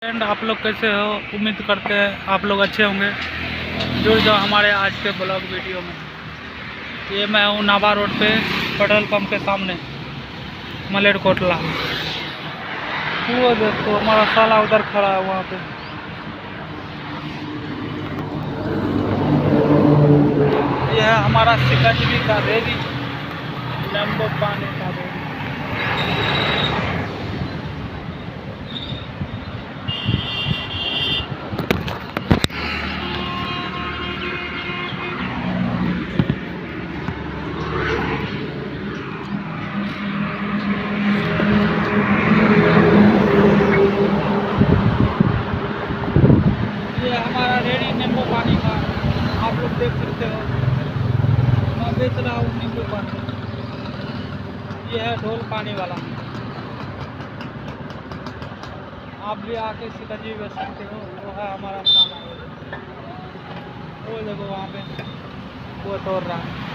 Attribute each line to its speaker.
Speaker 1: Friend, आप लोग कैसे हो? उम्मीद करते हैं आप लोग अच्छे होंगे। जुड़ जाओ हमारे आज के ब्लॉग वीडियो में। ये मैं हूँ नाभा रोड पे पेट्रोल पंप के सामने मलेरकोटला। वो देखो हमारा साला उधर खड़ा है वहाँ पे। ये है हमारा सिकंजवी का रेडी, नींबू पानी का रेडी। ये हमारा रेडी नींबू पानी का, आप लोग देख सकते हो। मैं बेच रहा हूँ नींबू पानी। ये है ढोल पानी वाला। आप भी आके सिकंजी बेच सकते हो। वो है हमारा साला, वो देखो वहाँ पे वो तोड़ रहा है।